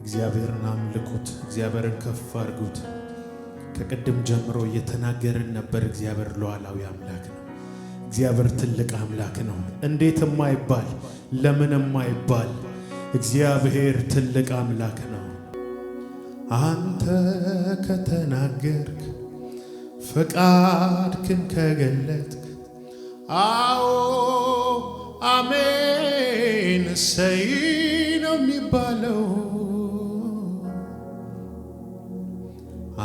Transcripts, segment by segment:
እግዚአብሔርን አምልኩት፣ እግዚአብሔርን ከፍ አድርጉት። ከቅድም ጀምሮ እየተናገርን ነበር። እግዚአብሔር ሉዓላዊ አምላክ ነው። እግዚአብሔር ትልቅ አምላክ ነው። እንዴት የማይባል ለምን የማይባል እግዚአብሔር ትልቅ አምላክ ነው። አንተ ከተናገርክ ፈቃድክን ከገለጥክ አዎ አሜን እሰይ ነው የሚባለው።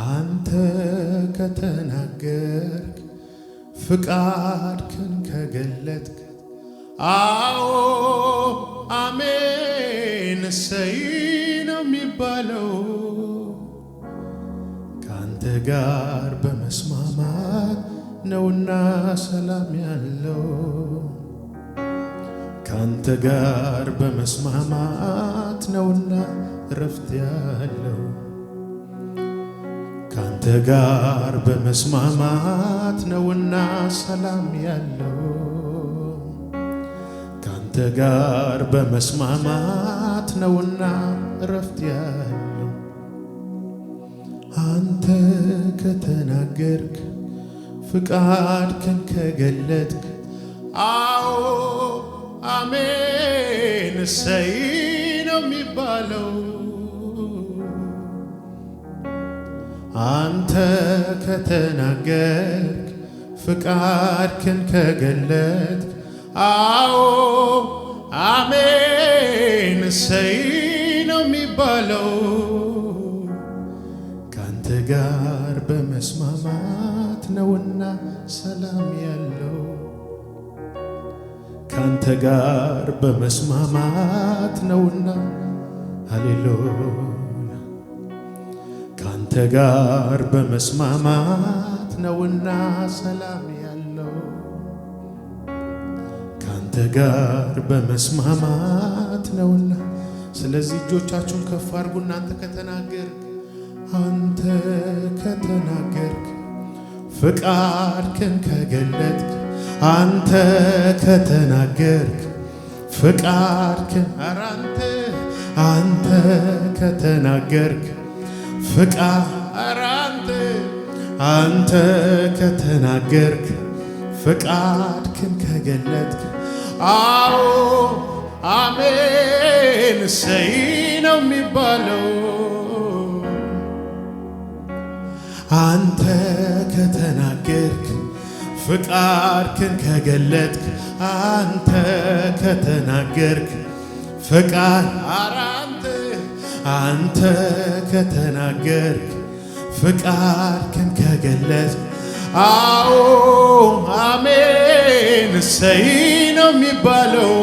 አንተ ከተናገርክ ፍቃድክን ከገለጥክ አዎ አሜን እሰይ ነው የሚባለው። ካንተ ጋር በመስማማት ነውና ሰላም ያለው። ካንተ ጋር በመስማማት ነውና እረፍት ያለው። ካንተ ጋር በመስማማት ነውና ሰላም ያለው። ካንተ ጋር በመስማማት ነውና እረፍት ያለው። አንተ ከተናገርክ ፍቃድክን ከገለጥክ አዎ አሜን እሰይ ነው የሚባለው። አንተ ከተናገርክ ፍቃድክን ከገለጥክ አዎ አሜን እሰይ ነው የሚባለው። ካንተ ጋር በመስማማት ነውና ሰላም ያለው። ካንተ ጋር በመስማማት ነውና ሃሌሉያ። ካንተ ጋር በመስማማት ነውና ሰላም ያለው። ካንተ ጋር በመስማማት ነውና። ስለዚህ እጆቻችሁን ከፍ አድርጉ። እናንተ ከተናገርክ አንተ ከተናገርክ ፍቃድክን ከገለጥክ አንተ ከተናገርክ ፍቃድክን አንተ ከተናገርክ አንተ ከተናገርክ ፍቃድክን ከገለጥክ አዎ አሜን እሰይ ነው የሚባለው። አንተ ከተናገርክ ፍቃድክን ከገለጥክ አንተ ከተናገርክ አንተ ከተናገርክ ፍቃድክን ከገለጥክ አዎ አሜን እሰይ ነው የሚባለው።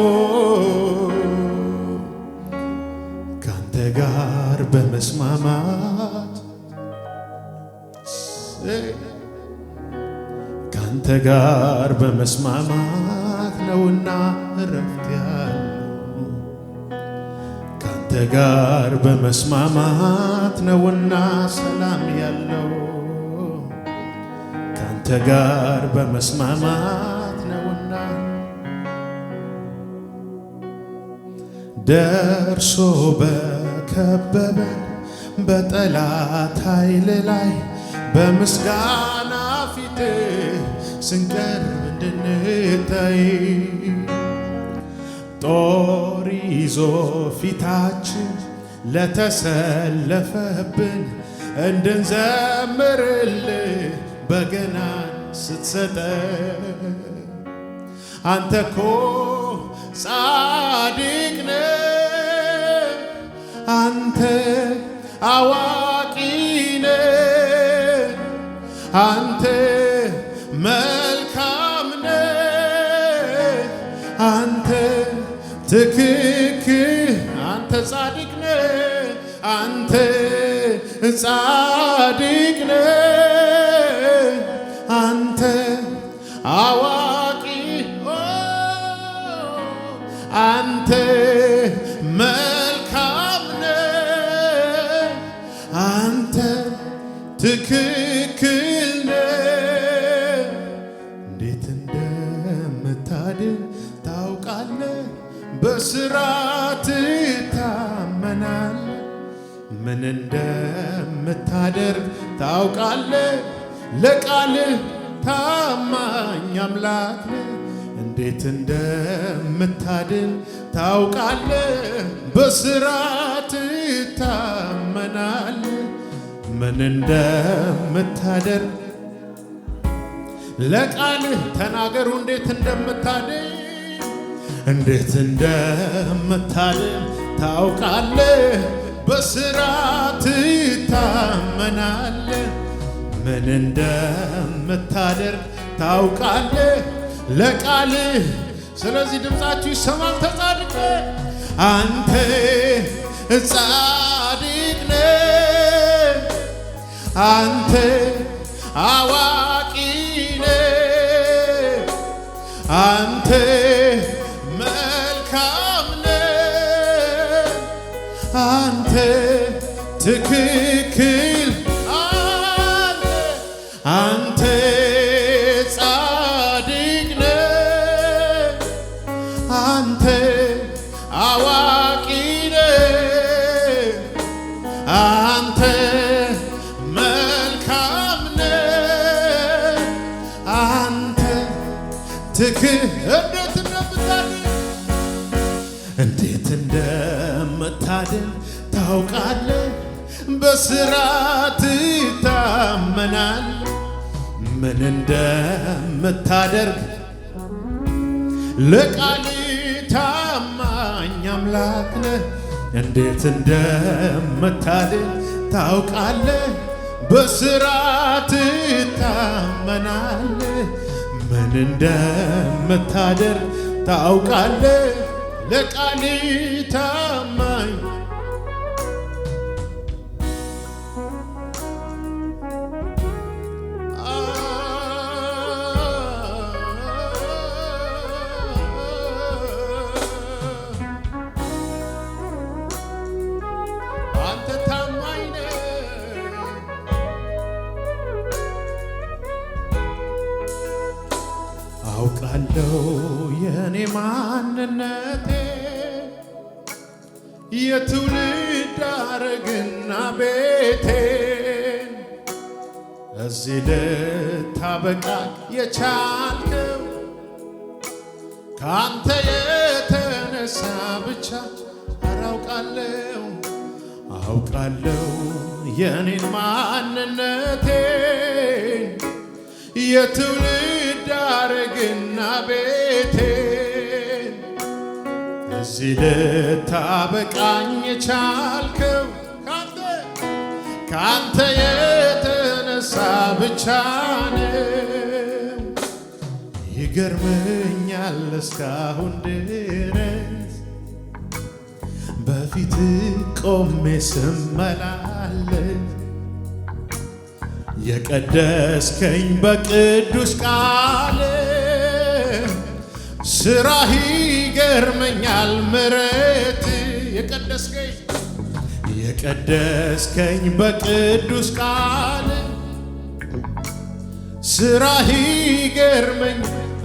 ካንተ ጋር በመስማማት ካንተ ጋር በመስማማት ነውና እረፍት ያለው። ካንተ ጋር በመስማማት ነውና ሰላም ያለው። ካንተ ጋር በመስማማት ነውና ደርሶ በከበበን በጠላት ኃይል ላይ በምስጋና ፊት ስንቀርብ እንድንታይ ጦር ይዞ ፊታችን ለተሰለፈብን እንድንዘምርልህ በገናን ስትሰጠን አንተ እኮ ጻድቅ ነህ፣ አንተ አዋቂ ነህ፣ አንተ መልካም ነህ፣ አንተ ትክክል፣ አንተ ጻድቅ ነህ፣ አንተ ጻድቅ ነህ፣ አንተ አዋቂ፣ አንተ መልካም ነህ፣ አንተ ትክክል ነህ። እንዴት እንደምታ እንደምታድን ታውቃለህ፣ በሥራ ትታመናለህ። ምን እንደምታደርግ ታውቃለህ፣ ለቃልህ ታማኝ አምላክ ነህ። እንዴት እንደምታድን ታውቃለህ፣ በሥራ ትታመናለህ። ምን እንደምታደርግ ለቃልህ ተናገሩ። እንዴት እንደምታድን እንዴት እንደምታድን ታውቃለህ፣ በሥራ ትታመናለህ። ምን እንደምታደርግ ታውቃለህ፣ ለቃልህ። ስለዚህ ድምፃችሁ ይሰማል። ተጻድቅ አንተ ጻድቅ ነህ፣ አንተ አዋቂ ነህ፣ አንተ መልካም ነህ፣ አንተ ትክክል፣ አንተ ጻድቅ ነህ፣ አንተ አዋቂ ነህ፣ አንተ መልካም ነህ፣ አንተ እንዴት እንደምታድን ታውቃለህ፣ በሥራ ትታመናለህ። ምን እንደምታደርግ ለቃልህ ታማኝ አምላክ ነህ። እንዴት እንደምታድን ታውቃለህ፣ በሥራ ትታመናለህ። ምን እንደምታደርግ ታውቃለህ፣ ለቃልህ ታማኝ አውቃለሁ የኔ ማንነቴ የትውልድ ሐረግና ቤቴን እዚህ ልታበቃ የቻልከው ካንተ የተነሳ ብቻ አውቃለሁ የኔን ማንነቴን የትውልድ ሐረግና ቤቴን እዚህ ልታበቃኝ የቻልከው ካንተ የተነሳ ብቻ ነው። ይገርመኛል እስካሁን ድረስ በፊት ቆሜ ስመላለስ የቀደስከኝ በቅዱስ ቃል ስራህ ይገርመኛል ምሕረት የቀደስከኝ በቅዱስ ቃል ስራህ ይገርመኝ።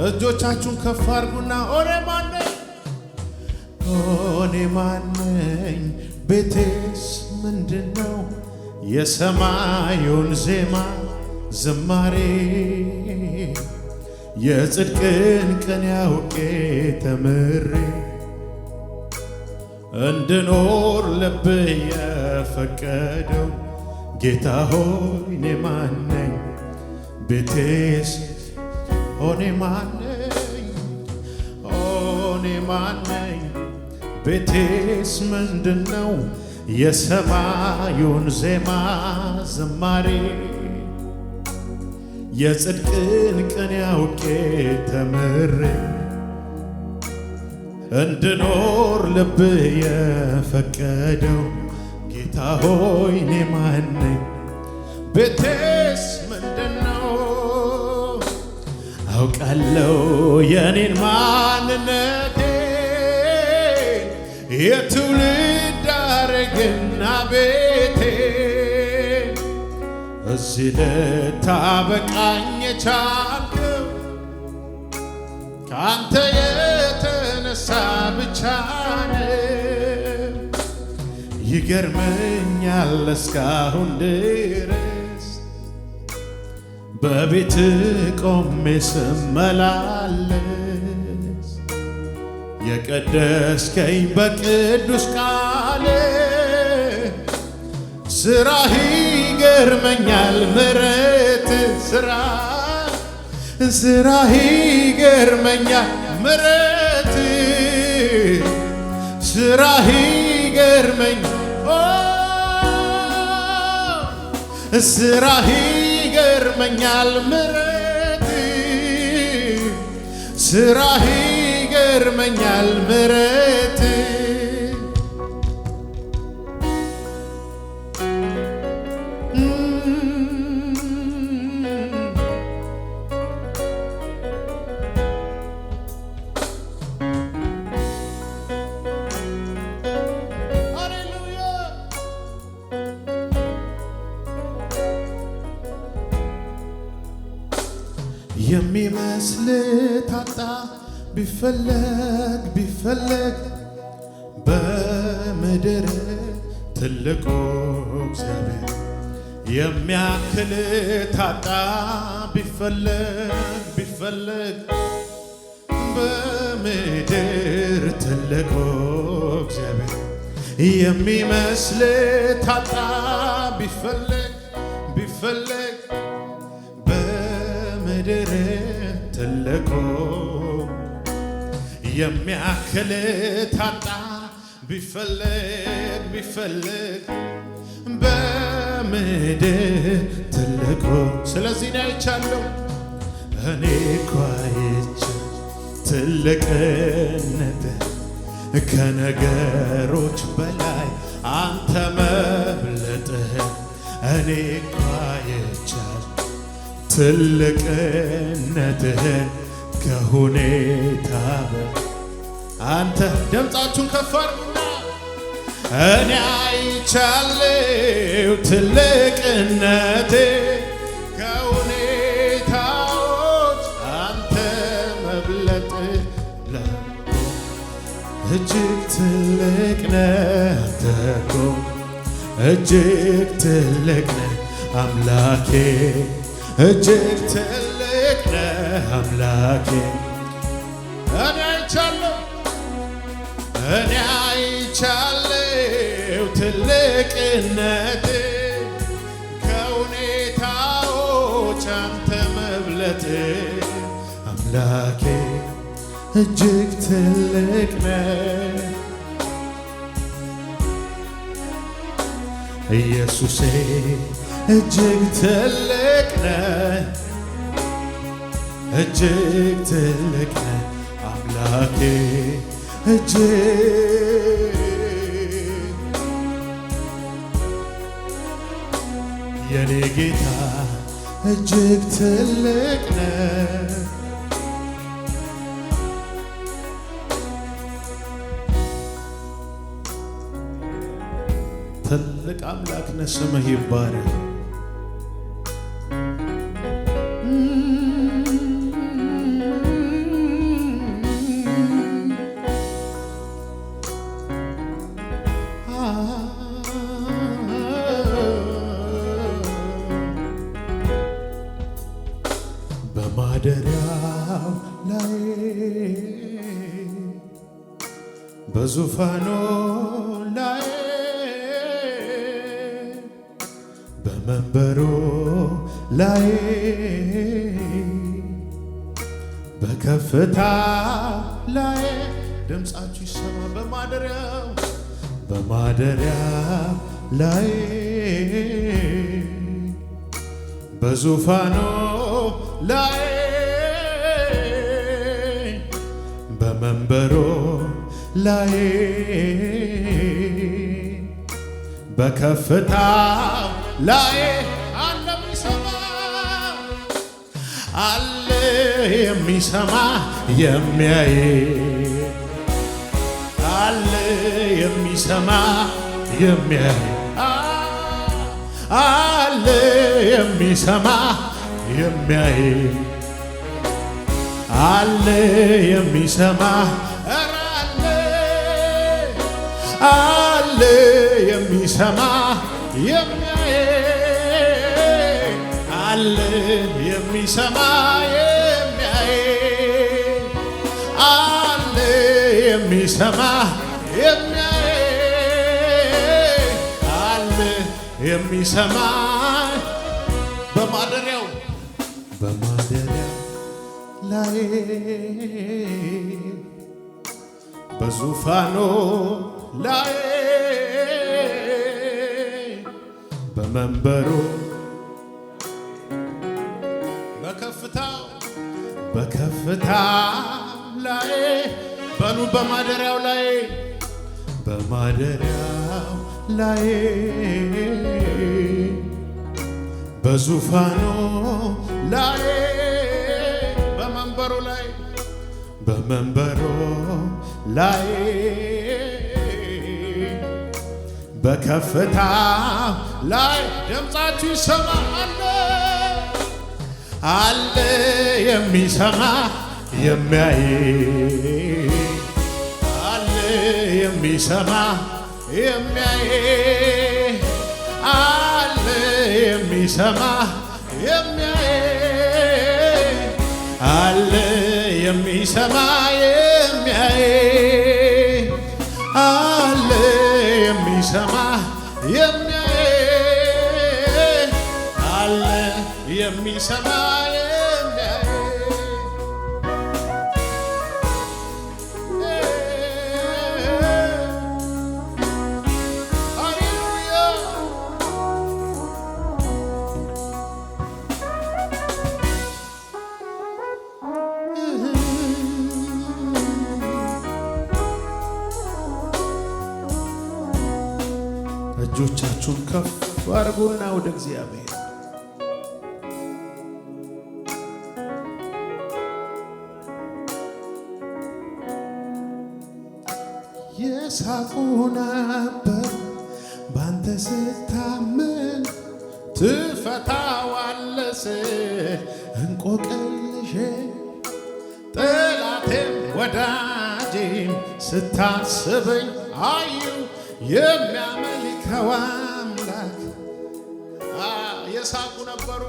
እጆቻችሁን ከፍ አድርጉና ኦኔ ማነኝ ቤቴስ ምንድነው የሰማዩን ዜማ ዝማሬ የጽድቅን ቀን ያውቄ ተምሬ እንድኖር ልብ የፈቀደው ጌታ ሆይ እኔ ማነኝ ቤቴስ ኦኔ ማነኝ ቤቴስ ምንድነው የሰማዩን ዜማ ዝማሬ የጽድቅን ቀን ያውቄ ተምሬ እንድኖር ልብ የፈቀደው ጌታ ሆይ እኔ ማነኝ ቤቴስ ምንድነው? አውቃለሁ የኔን ማንነቴ የትውልድ ሐረግና ቤቴ እዚህ ልታበቃኝ የቻልከው ካንተ አይሳንም። ይገርመኛል እስካሁን ድረስ በቤት ቆሜ ስመላለስ የቀደስከኝ በቅዱስ ቃል ስራህ ይገርመኛል ምሕረት ስራህ ይገርመኛል ምሕረት ስራህ ይገርመኛል ስራህ ይገርመኛል ምሕረት ስራህ ይገርመኛል ምሕረት የሚመስል ታጣ ቢፈለግ ቢፈለግ በምድር ትልቁ እግዚአብሔር የሚያክል ታጣ ቢፈለግ ቢፈለግ በምድር ትልቁ እግዚአብሔር የሚመስል ታጣ ቢፈለግ ቢፈለግ ምድር ትልቁ የሚያክል ታጣ ቢፈለግ ቢፈለግ በምድር ትልቁ ስለዚህ ነው አይቻለሁ እኔ እኮ አይቼ ትልቅነትህ ከነገሮች በላይ አንተ መብለጥህ እኔ እኮ አይቻለሁ ትልቅነትህን ከሁኔታ አንተ ድምፃችሁን ከፍ አድርጉና እኔ አይቻለሁ ትልቅነትህን ከሁኔታዎች አንተ መብለጥ እጅግ ትልቅ ነህ አንተ እኮ እጅግ ትልቅ ነህ አምላኬ እጅግ ትልቅ ነህ አምላኬ እኔ አይቻለሁ ትልቅነትህ ከሁኔታዎች አንተ መብለጥህ አምላኬ እጅግ ትልቅ ነህ ኢየሱሴ እጅግ ትልቅ ነህ እጅግ ትልቅ ነህ አምላኬ እጅግ የኔ ጌታ እጅግ ትልቅ ነህ ትልቅ አምላክ ነህ ስምህ ይባረክ በማደሪያው ላይ በዙፋኑ ላይ በመንበሩ ላይ በከፍታ ላይ ድምፃችሁ ይሰማ በማደሪያው ላይ በዙፋኑ ላይ በመንበሩ ላይ በከፍታ ላይ አለ የሚሰማ የሚያይ አለ የሚሰማ የሚያይ አለ የሚሰማ የሚያይ አለ የሚሰማ አለ አለ የሚሰማ የሚያይ አለ የሚሰማ የሚያይ አለ የሚሰማ የሚያይ አለ የሚሰማ በማደሪያው ላይ በዙፋኑ ላይ በመንበሩ በከፍታ ላይ በሉ በማደሪያው ላይ በዙፋኑ ላይ በመንበሩ ላይ በከፍታ ላይ ድምፃችሁ ይሰማ አለ የሚሰማ የሚያይ አለ የሚሰማ የሚያይ አለ የሚሰማ የሚያይ አለ የሚሰማ የሚያይ አለ የሚሰማ የሚያይ አለ የሚሰማ እጆቻችሁን ከፍ አድርጉና ወደ እግዚአብሔር የሳቁ ነበር ባንተ ስታምን ትፈታዋለህ ስል እንቆቅልሼ ጠላቴም ወዳጄም ስታስበኝ አዩ የሚያመልከው አምላክ የሳቁ ነበሩ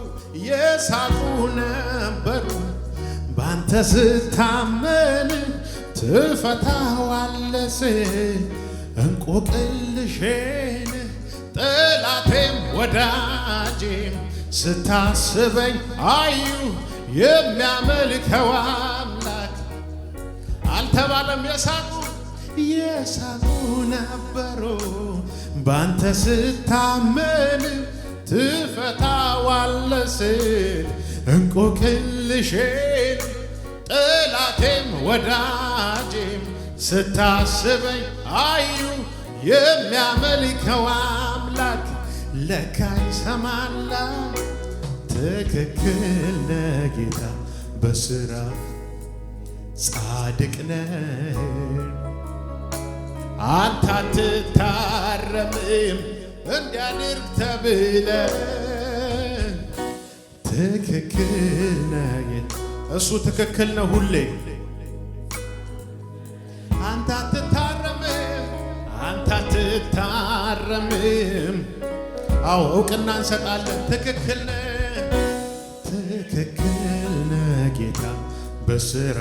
ባንተ ስታመን ትፈታዋለህ ስል እንቆቅልሼን ጠላቴም ወዳጄም ስታስበኝ አዩ የሚያመልከው አምላክ አልተባለም የሳቁ ነበሩ ባንተ ስታመን ትፈታዋለህ ስል እንቆቅልሼን ጠላቴም ወዳጄም ስታስበኝ አዩ የሚያመልከው አምላክ ለካ ይሰማል ትክክል ነህ ጌታ በስራ ጻድቅ ነህ አንተ አትታረምም እንዲያድርግ ተብለህ ትክክል ነህ እሱ ትክክል ነው ሁሌ አንተ አትታረምም አዎ እውቅና እንሰጣለን ትክክል ነህ ጌታ በስራ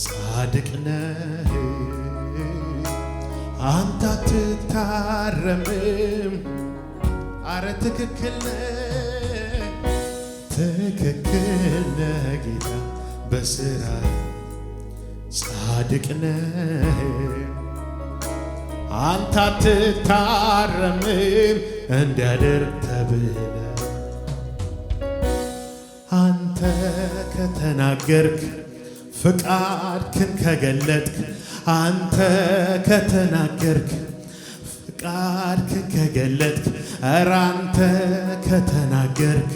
ጻድቅ ነህ አንተ አትታረምም አረ ትክክል ነህ ጌታ በስራ ጻድቅ ነህ አንተ አትታረምም እንዲያደርግ ተብለህ አንተ ከተናገርክ ፍቃድክን ከገለጥክ አንተ ከተናገርክ ፍቃድክን ከገለጥክ ኧረ አንተ ከተናገርክ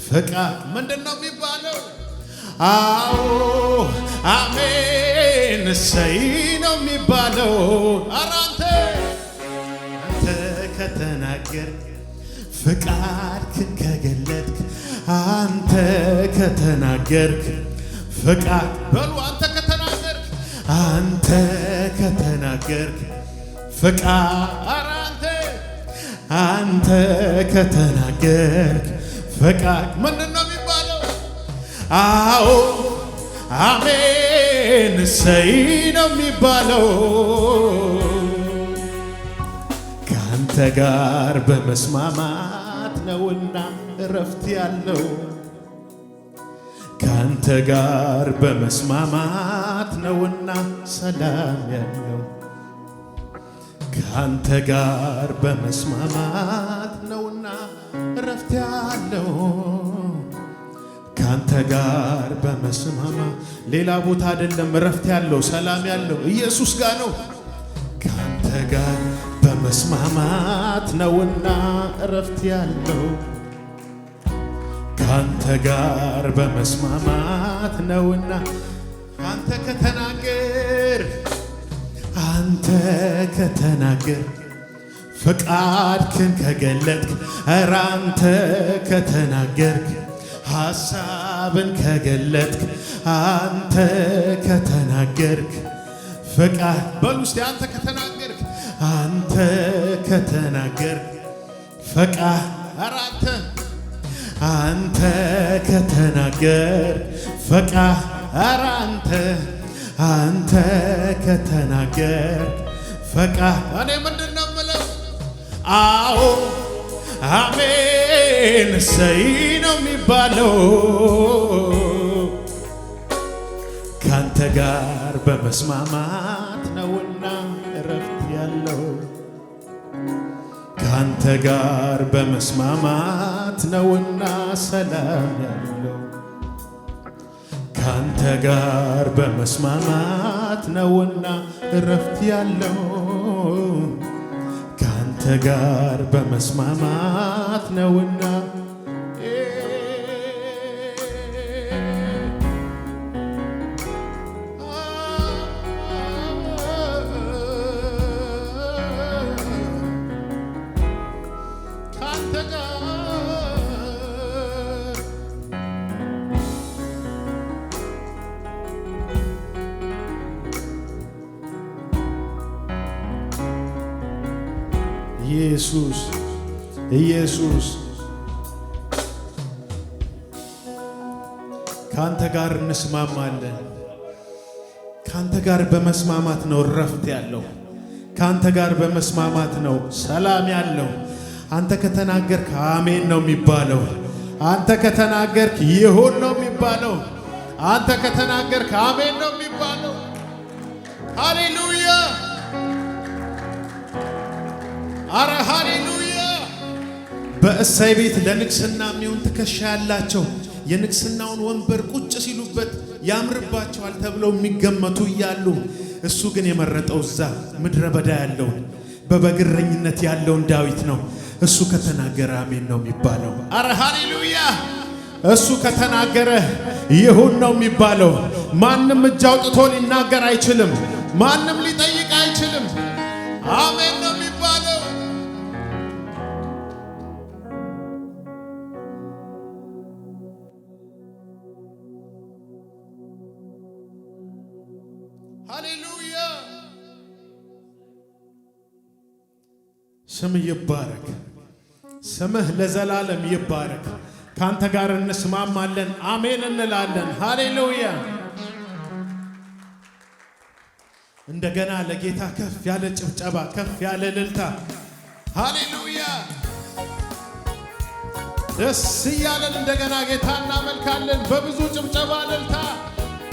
ፍቃድ ምንድነው የሚባለው? አዎ አሜን እሰይ ነው የሚባለው። ኧረ አንተ ከተናገርክ ፍቃድክን ከገለጥክ አንተ ከተናገርክ ፍቃድ በሉ አንተ ከተናገርክ ፈቃድ አንተ ከተናገርክ ፈቃድ ምንድነው የሚባለው? አዎ አሜን እሰይ ነው የሚባለው። ካንተ ጋር በመስማማት ነውና እረፍት ያለው። ካንተ ጋር በመስማማት ነውና ሰላም ያለው። ካንተ ጋር በመስማማት ነውና እረፍት ያለው። ካንተ ጋር በመስማማት ሌላ ቦታ አይደለም እረፍት ያለው ሰላም ያለው ኢየሱስ ጋር ነው። ካንተ ጋር በመስማማት ነውና እረፍት ያለው። ካንተ ጋር በመስማማት ነውና አንተ ከተናገር ፈቃድክን ከገለጥክ ኧረ አንተ ከተናገርክ ሐሳብን ከገለጥክ አንተ ከተናገርክ ፈቃድ በሉ እስቲ አንተ ከተናገርክ ፈቃድ ኧረ አንተ ከተናገርክ ፈቃድ ኧረ አንተ ከተናገርክ ፈቃድ እኔ ምንድነው የምለው? አዎ አሜን እሰይ ነው የሚባለው። ካንተ ጋር በመስማማት ነውና እረፍት ያለው። ካንተ ጋር በመስማማት ነውና ሰላም ያለው። ካንተ ጋር በመስማማት ነውና እረፍት ያለው። ካንተ ጋር በመስማማት ነውና ካንተ ጋር ኢየሱስ ካንተ ጋር እንስማማለን። ካንተ ጋር በመስማማት ነው እረፍት ያለው። ካንተ ጋር በመስማማት ነው ሰላም ያለው። አንተ ከተናገርክ አሜን ነው የሚባለው። አንተ ከተናገርክ ይሁን ነው የሚባለው። አንተ ከተናገርክ አሜን ነው የሚባለው። ሃሌሉያ! አረ ሃሌሉያ! በእሳይ ቤት ለንግስና የሚሆን ትከሻ ያላቸው የንግስናውን ወንበር ቁጭ ሲሉበት ያምርባቸዋል ተብለው የሚገመቱ እያሉ እሱ ግን የመረጠው እዛ ምድረ በዳ ያለውን በበግረኝነት ያለውን ዳዊት ነው። እሱ ከተናገረ አሜን ነው የሚባለው። አረ ሃሌሉያ! እሱ ከተናገረ ይሁን ነው የሚባለው። ማንም እጅ አውጥቶ ሊናገር አይችልም። ማንም ሊጠይቅ አይችልም። አሜን ነው የሚባለው። ሃሌሉያ! ስምህ ይባረክ። ስምህ ለዘላለም ይባረክ። ካንተ ጋር እንስማማለን፣ አሜን እንላለን። ሃሌሉያ! እንደገና ለጌታ ከፍ ያለ ጭብጨባ፣ ከፍ ያለ እልልታ። ሃሌሉያ! ደስ እያለን እንደገና ጌታ እናመልካለን በብዙ ጭብጨባ፣ እልልታ።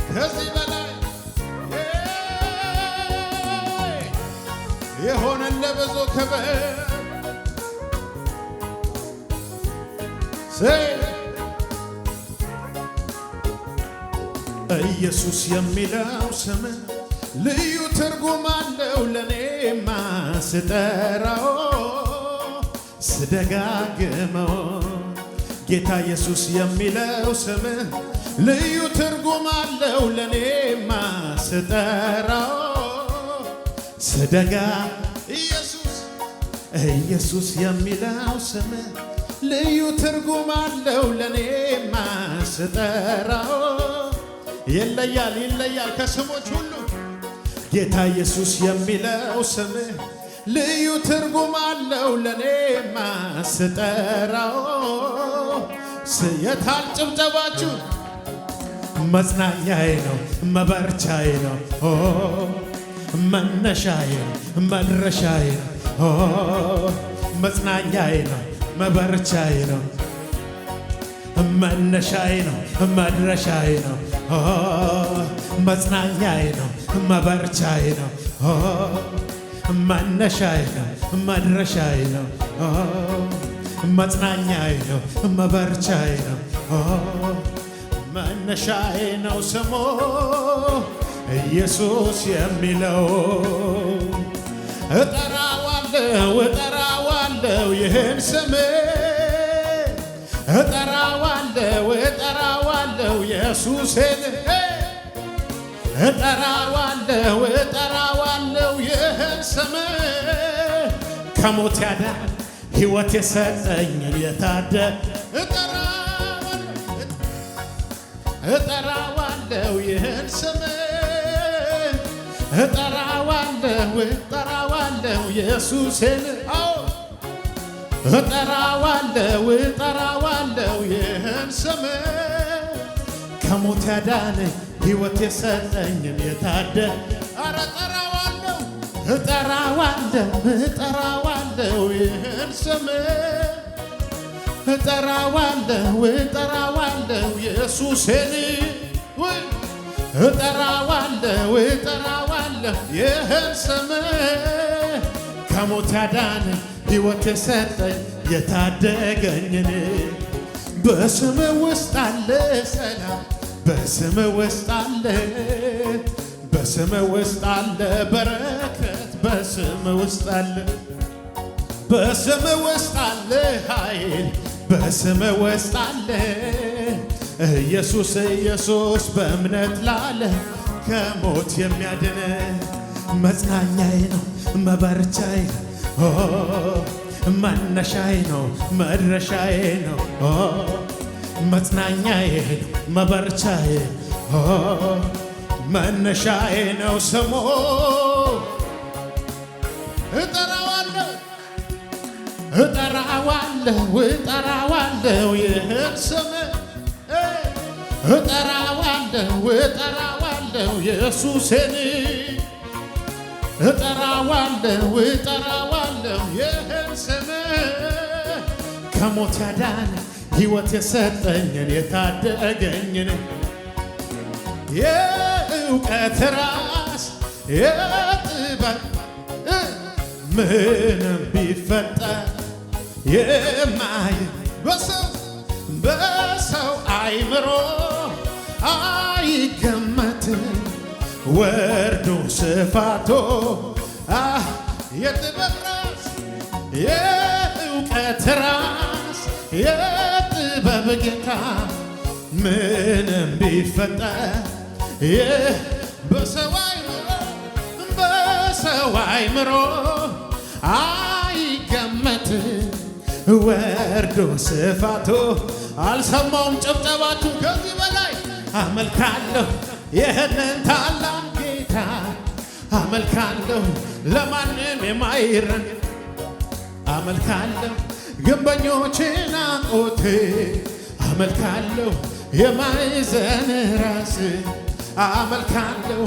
ከዚህ በላይ የሆነን ብዙ ክብር ኢየሱስ የሚለው ስም ልዩ ትርጉም አለው። ለኔማ ስጠራው ስደጋግመው ጌታ ኢየሱስ የሚለው ስም ልዩ ትርጉም አለው። ለኔማ ስጠራው ስደጋ ኢየሱስ የሚለው ስም ልዩ ትርጉም አለው። ለኔማ ስጠራው ይለያል ከስሞች ሁሉ ጌታ ኢየሱስ የሚለው ስም ልዩ ትርጉም አለው ለኔማ ስጠራው። የታል ጭብጨባችሁ? መጽናኛዬ ነው መበርቻዬ ነው መነሻዬ መድረሻዬ ነው መጽናኛዬ ነው መበርቻዬ ነው መነሻዬ ነው መድረሻዬ ነው መጽናኛዬ ነው መበርቻዬ ነው መነሻዬ ነው መድረሻዬ ነው መጽናኛዬ ነው መበርቻዬ ነው መነሻዬ ነው ስሙ ኢየሱስ የሚለው እጠራዋለሁ ይህን ስም እጠራዋለሁ ኢየሱስን እጠራዋለሁ ይህን ስም ከሞት ያዳን ሕይወት የሰጠኝን የታደለ እጠራዋለሁ ይህን ስም እጠራዋለሁ ኢየሱስን እጠራዋለሁ ይህን ስም ከሞት ያዳነኝ ሕይወት የሰጠኝን የታደለ ኧረ እጠራዋለሁ ይህን ስም እጠራዋለሁ ኢየሱስን እጠራዋለሁ ይህን ስም ከሞት ያዳነኝ ሕይወት የሰጠኝ የታደገኝን በስም ውስጥ አለ ሰላም በስም ውስጥ አለ በረከት በስም ውስጥ አለ ኃይል በስም ውስጥ አለ ኢየሱስ በእምነት ላለ ከሞት የሚያድን መጽናኛዬ ነው መበርቻዬ መነሻዬ ነው መድረሻዬ ነው መጽናኛዬ ነው መበርቻዬ መነሻዬ ነው ስሙ እጠራዋለሁ ይህን ስም እጠራዋለሁ ኢየሱስን እጠራዋለሁ ይህን ስም ከሞት ያዳነ ሕይወት የሰጠኝን የታደገኝን የእውቀት ራስ የጥበብ ምንም ቢፈጠር የማይ በሰው አይምሮ አይገመትም ወርዱ ስፋቶ የጥበብ ራስ የእውቀት ራስ የጥበብ ጌታ ምንም ቢፈጠር በሰው አይምሮ አይገመትም ወርዶ ስፋቶ አልሰማውም ጭብጨባችሁ ከዚህ በላይ አመልካለሁ ይህንን ታላቅ ጌታ አመልካለሁ ለማንም የማይረን አመልካለሁ ግንበኞችን አቆቴ አመልካለሁ የማይዘን ራስ አመልካለሁ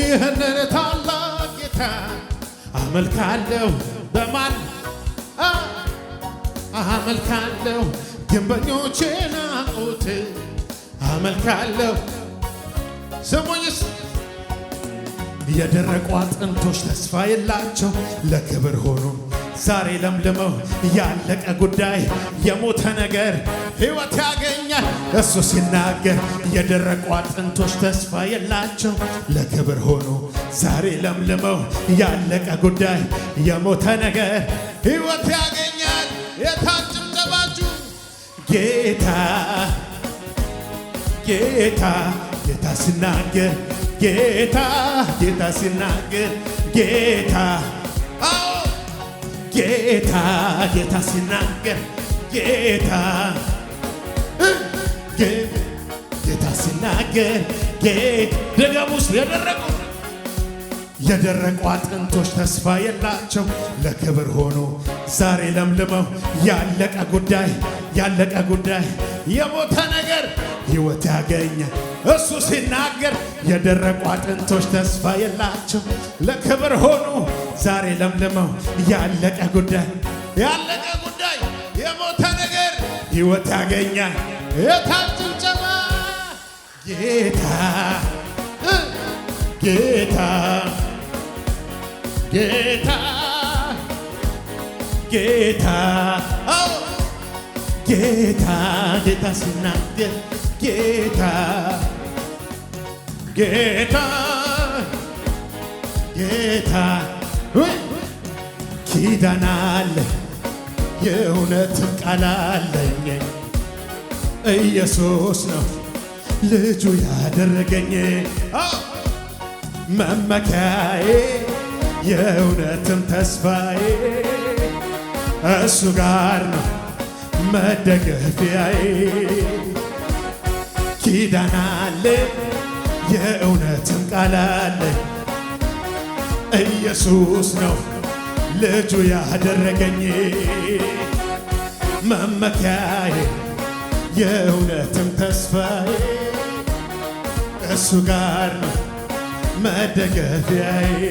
ይህንን ታላቅ ጌታ አመልካለሁ በማን አመልካለሁ ግንበኞችን አቆቴ አመልካለሁ ስሙኝስ የደረቁ አጥንቶች ተስፋ የላቸው ለክብር ሆኖ ዛሬ ለምልመው ያለቀ ጉዳይ የሞተ ነገር ሕይወት ያገኛል እሱ ሲናገር የደረቁ አጥንቶች ተስፋ የላቸው ለክብር ሆኖ ዛሬ ለምልመው ያለቀ ጉዳይ የሞተ ነገር ሕይወት ያገኛል የታጭብጨባችሁ ጌታ ሲናገር ጌታ ሲናገር ጌታ ሲናገር ጌታ ሲናገር ደጋም ውስጥ የደረቁ አጥንቶች ተስፋ የላቸው ለክብር ሆኖ ዛሬ ለምልመው ያለቀ ጉዳይ የሞተ ነገር ሕይወት ያገኘ እሱ ሲናገር የደረቁ አጥንቶች ተስፋ የላቸው ለክብር ሆኖ ዛሬ ለምልመው ያለቀ ጉዳይ የሞተ ነገር ሕይወት ያገኘ የታጭንጨማ ጌታ ሲናገር ጌታ ኪዳን አለ የእውነትም ቃል አለኝ ኢየሱስ ነው ልጁ ያደረገኝ መመኪያዬ የእውነትም ተስፋዬ እሱ ጋር ነው መደገፊያዬ ኪዳን አለ የእውነትም ቃል አለ ኢየሱስ ነው ልጁ ያደረገኝ መመኪያዬ የእውነትም ተስፋዬ እሱ ጋር ነው መደገፊያዬ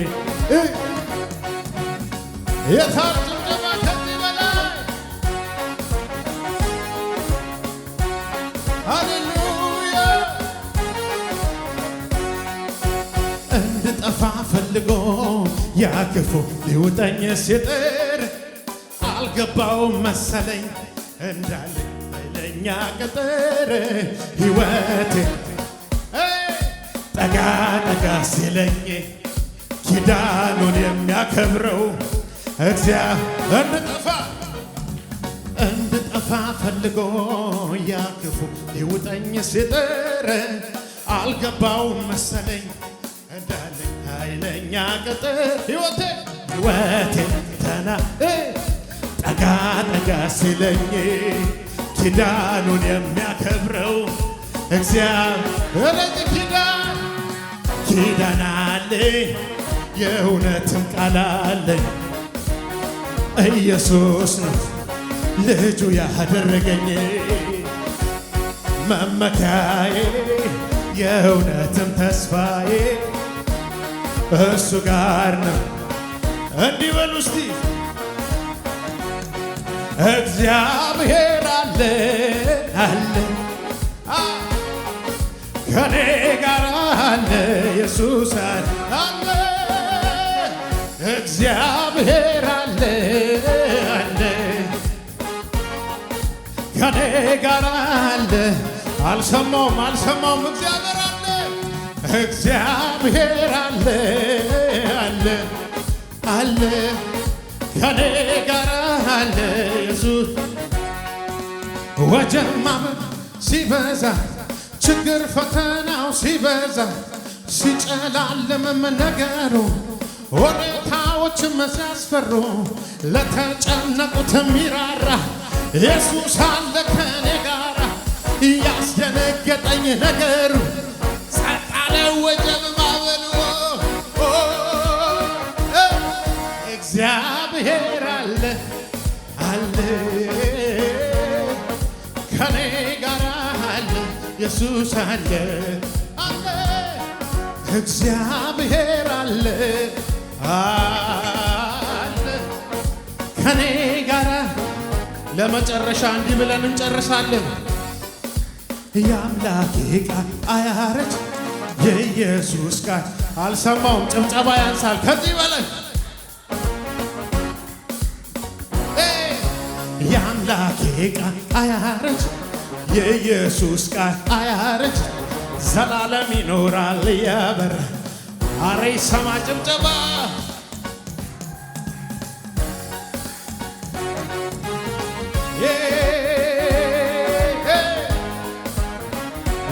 የታጭንጨማ ከዚህ በላይ ሃሌሉያ እንድጠፋ ፈልጎ ያ ክፉ ሊውጠኝ ሲጥር አልገባውም መሰለኝ እንዳለ ኃይለኛ ቅጥር ሕይወቴ ጠጋ ሲለኝ ኪዳኑን የሚያከብረው እግዚአብሔር እንድጠፋ ፈልጎ ያ ክፉ ሊውጠኝ ሲጥር አልገባውም መሰለኝ እንዳለኝ ኃይለኛ ቅጥር ሕይወቴ ጠጋ ሲለኝ ኪዳኑን የሚያከብረው እግዚአብሔር ኪዳን አለ የእውነትም ቃል አለ ኢየሱስ ነው ልጁ ያደረገኝ መመኪያዬ የእውነትም ተስፋዬ እሱ ጋር ነው እንዲህ በሉ እስቲ እግዚአብሔር አለ ከኔ ጋር አለ ኢየሱስ አለ እግዚአብሔር አለ ከኔ ጋር አለ አልሰማውም እግዚአብሔር አለ ከኔ ጋር አለ ኢየሱስ ወጀማም ሲበዛ ችግር ፈተናው ሲበዛ ሲጨላለምም ነገሩ ሁኔታዎችም ሲያስፈሩ ለተጨነቁት የሚራራ ኢየሱስ አለ ከኔ ጋር ያስደነገጠኝ ነገሩ ጸጥ አለ ወጀብ ማዕበሉ እግዚአብሔር አለ ከኔ ጋር አለ ኢየሱስ አለ እግዚአብሔር አለ ከኔ ጋር ለመጨረሻ እንዲህ ብለን እንጨርሳለን። የአምላኬ ቃል አያረጅ የኢየሱስ ቃል አልሰማውም ጭብጨባ ያንሳል ከዚህ በላይ የአምላኬ ቃል አያረጅ የኢየሱስ ቃል አያረጅ ዘላለም ይኖራል ያበራ አረ ይሰማ ጭብጨባ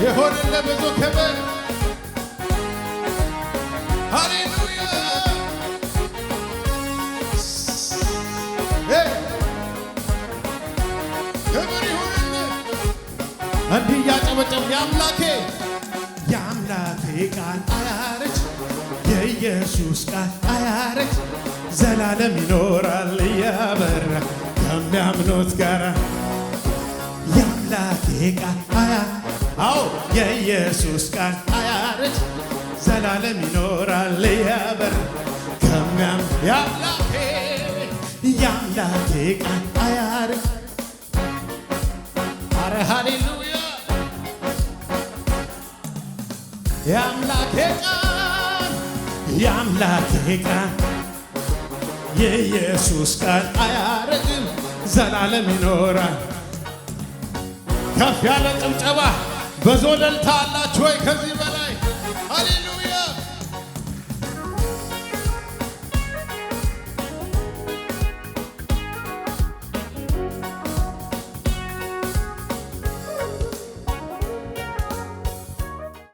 የሆነ ለብዙ ክብር ሃሌሉያ ክብር ይሁን እንዲህ ያጨበጨብ የአምላኬ ቃል አያረጅ የኢየሱስ ቃል አያረጅ ዘላለም ይኖራል እያበራ ከሚያምኑት ጋር የአምላኬ ቃል አዎ የኢየሱስ ቃል አያረጅ ዘላለም ይኖራል እያበራ የአምላኬ ቃል አያረጅ አረ ሃሌሉያ የአምላኬ ቃል የኢየሱስ ቃል አያረጅም ዘላለም ይኖራል። ከፍ ያለ ጭብጨባ በዞለልታ አላችሁ ወይ ከዚህ